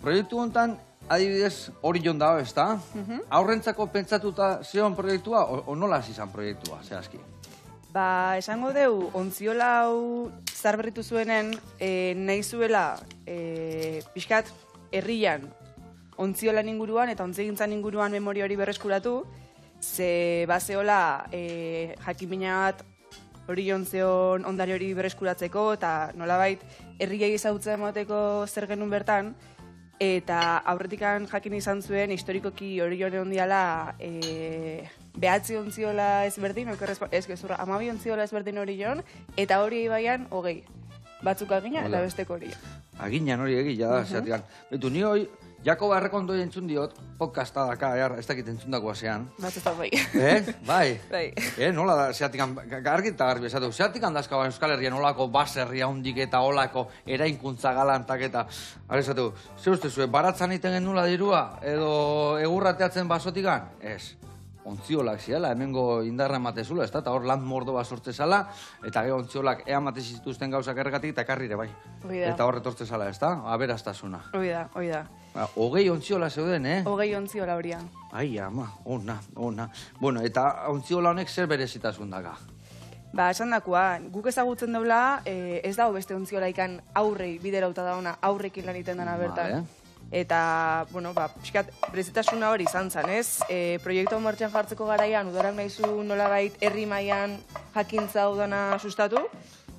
proiektu honetan, adibidez, hori jon dago, ez da? Aurrentzako pentsatuta zeon proiektua, o nola izan proiektua, zehazki? Ba, esango deu, ontziola hau zarberritu zuenen, nahi zuela, pixkat, herrian, ontziolan inguruan eta ontzegintzan inguruan memoria hori berreskuratu, ze bazeola jakimina bat hori jontzeon ondare hori berreskuratzeko eta nolabait herriei ezagutzen emateko zer genuen bertan, eta aurretikan jakin izan zuen historikoki hori joan egon diala behatzi ontziola ezberdin, ez gezurra, 12 ontziola ezberdin hori joan, eta hori baian 20. Batzuk agina eta besteko hori. Aginan hori egia da, zeatikan. Betu, ni hoi, Jakoba Errekondoi entzun diot, podcasta daka, ez dakit entzun dagoa zean. Batzutan bai. Bai? Bai. Nola da, zeatikan, argi eta garbi esatu, zeatikan dazka Euskal Herrian olako baserria hundik eta olako erainkuntza galantak eta, esatu, ze uste zuen, baratzan iten genula dirua, edo egurrateatzen basotikan? Ez. Ontziolak ziala, hemengo indarra ematezula, ez da, eta hor land mordo bat sortze zala, eta gero ontziolak eamate zituzten gauzak erregatik eta karrire bai. Eta hor etortze zala, ez da, aberastasuna. Hoi da. 20 ontziola zeuden, 20 ontziola horian. Ai, ama, ona. Bueno, eta ontziola honek zer berezitasun daga? Ba, esan dakoa, guk ezagutzen deula, ez dago beste ontziola ikan aurrei biderauta dauna, aurrekin lan iten dena bertan. Eta, bueno, ba, pixkat, berezitasuna hori izan zen, ez? Proiektu martxan jartzeko garaian, udarak nahizu nolabait herri mailan jakintza udana sustatu,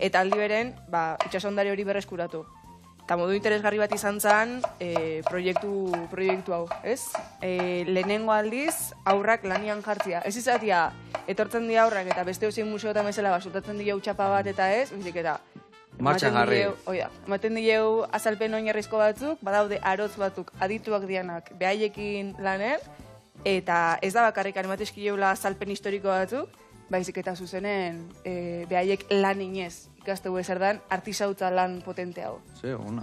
eta aldi beren, ba, itsasondare hori berreskuratu. Eta modu interesgarri bat izan zen proiektu hau, ez? Lehenengo aldiz, aurrak lanian jartzia. Ez izatea, etortzen dira aurrak eta beste hozien museoetan bezala basutatzen dira utxapa bat eta ez, bizik eta martxan jarri. Ematen dieu azalpen oinarrizko batzuk, badaude arotz batzuk adituak dianak behaiekin lanen, eta ez da bakarrikan ematezkileula azalpen historiko batzuk, baizik eta zuzenen behaiek lan inez ikastegu ezer dan artisautza lan potente hau. Ze ona.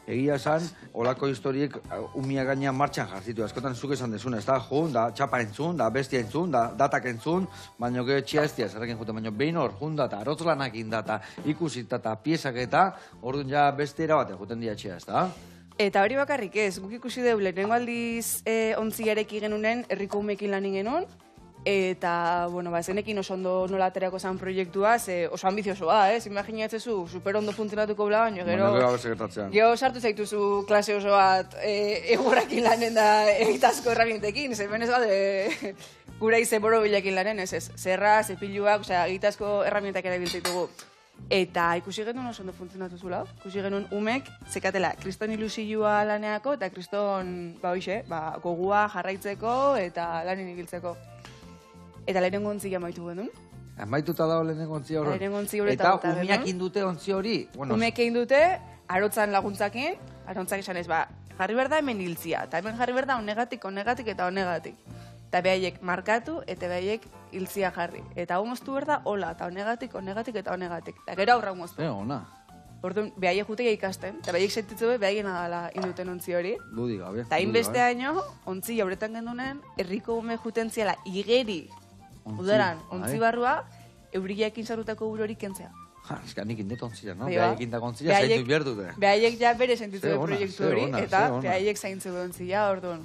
Egia esan, olako historiek umia gainean martxan jartzitu. Askotan zuk esan dezun, ez da, jun, da txapa entzun, da bestia entzun, da datak entzun, baina ge txia ez dia, zerrekin juten, baina behin hor, jun da, eta arotz lanak indata, ikusita eta piezak eta, orduan ja beste erabate juten dia txia, ez da? Eta hori bakarrik ez, guk ikusi deu, lehenengo aldiz ontziareki genunen, herriko umekin lanin genuen, eta, bueno, ba, zenekin oso ondo nola aterako zen proiektua, oso ambiziosoa, imaginatzezu, super ondo funtzionatuko bla, baina gero sartu zaituzu klase oso bat egurrakin lanen da egitazko errabientekin, zemen ez bat, gura ize boro bilekin lanen, ez, zerra, zepiluak, egitazko errabientak erabiltzitugu. Eta ikusi genuen oso ondo funtzionatu zula, ikusi genuen umek, zekatela, kriston ilusioa laneako, eta kriston, ba hoxe, gogua jarraitzeko eta lanin igiltzeko. Eta lehenengo ontzia maitu genuen. Maituta dago lehenengo ontzia hori. Eta umeak indute ontzi hori? Umeak indute, arotzan laguntzakin, arontzak esan ez, jarri behar da hemen hiltzia, eta hemen jarri behar da onegatik eta onegatik. Eta behaiek markatu, eta behaiek hiltzia jarri. Eta hau moztu behar da, hola, eta onegatik eta onegatik. Eta gero aurra moztu. Ona. Orduan, behaiek jutegia ikasten, eta behaiek sentitzu behaiek nadala induten ontzi hori. Dudi gabe. Eta inbeste haino, ontzi jauretan gendunen, herriko ume juten ziala igeri, udaran, ontzi barrua, euriaekin sarutako urori kentzea. Ez ka nik indet ontzia, no? Behaiekin dako ontzia zaintu behar dute. Behaiek ja bere sentitu proiektu hori, eta behaiek zaintzu ontzia, orduan.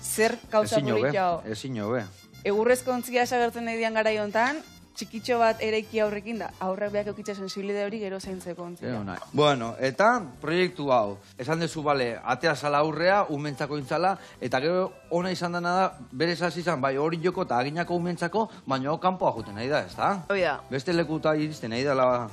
Zer kauza burik jau. Ezin be. Egurrezko ontzia esagertzen nahi dian gara jontan, txikitxo bat eraiki aurrekin da, aurrak behak eukitza sensibilide hori gero zaintzeko ontzia. Bueno, eta proiektu hau, esan dezu bale, atea zala aurrea, umentzako intzala, eta gero ona izan dena da, bere hasi izan, bai hori joko eta aginako umentzako, baina kanpoa juten nahi da, ez da? Hoi da. Beste lekuta iristen nahi dela.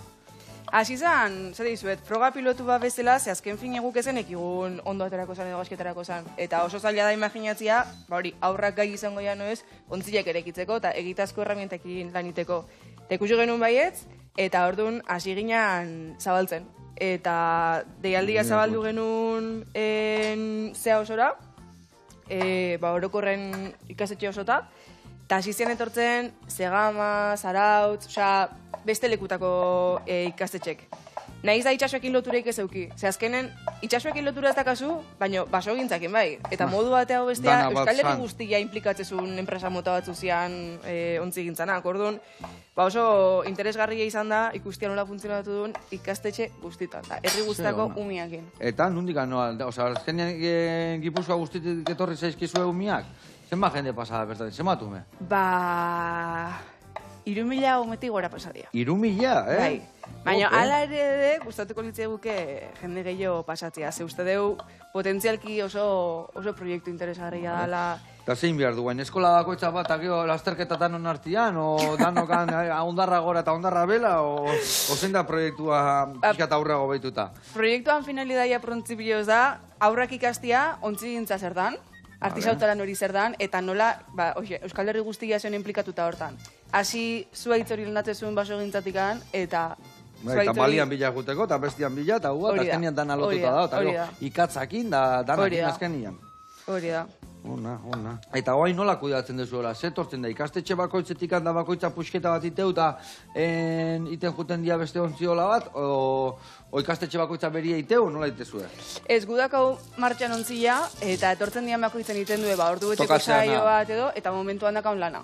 Hasi zan, zer dizuet, froga pilotu bat bezala, ze azken fin eguk ezen ekigun ondo aterako zan edo gasketarako zan. Eta oso zaila da imaginatzia, hori, aurrak gai izango jano ez, ontziak erekitzeko eta egitazko erramientekin laniteko. Eta ikusi genuen baietz, eta orduan hasi ginen zabaltzen. Eta deialdia zabaldu genuen zea osora, orokorren ikasetxe osota, eta hasi zian etortzen Zegama, Zarautz, beste lekutako ikastetxek. Naiz da itxasoekin lotureik ez euki. Ze azkenen, itxasoekin lotura ez dakazu, baina baso gintzakin bai. Eta modu batea bestea, Dana bat Euskal Herri zan. guztia implikatzezun enpresa mota batzu zian ontzi gintzanak. Orduan, oso interesgarria izan da, ikustia nola funtzionatu duen ikastetxe guztitan. Da, herri guztako ona. umiakin. Eta nundik anoa, oza, azkenean Gipuzkoa guztitik etorri zaizkizue umiak? Zenba jende pasada bertatik, zenbat ume? Ba... 3.000 umetik gora pasadia. 3.000, eh? Bai. Baina Ope. hala ere gustatuko litzeguke jende gehiago pasatzea. Ze uste deu potentzialki oso proiektu interesgarria dela. Eta zein behar duen, eskola bakoitza bat, agio lasterketa danon artian, o danokan ondarra gora eta ondarra bela, o zein da proiektua pixkat aurrago behituta? Proiektuan finalidaia prontzipioz da, aurrak ikastia ontzigintza zer dan, artisautalan hori zer dan, eta nola, Euskal Herri guztia zion implikatuta hortan. Hasi zuaitz hori landatzezun baso gintzatikan, eta Eta balian bila guteko, eta bestian bila, eta hua, eta Hori da, azkenian dana hori lotuta da, da, eta hori gero da. ikatzakin da Hori danakin da. azkenian. Hori da. Ona. Eta hoai nola kuidatzen dezuela? Zetortzen da, ikastetxe bakoitzetik handa bakoitza pusketa bat iteu, eta iten juten dia beste ontziola bat, o ikastetxe bakoitza beria iteu, nola itezue? Ez gudakau martxan ontzia, eta etortzen dian bakoitzen iten du, ordu beteko Tokatzeana. saio bat edo, eta momentuan dakaun lana.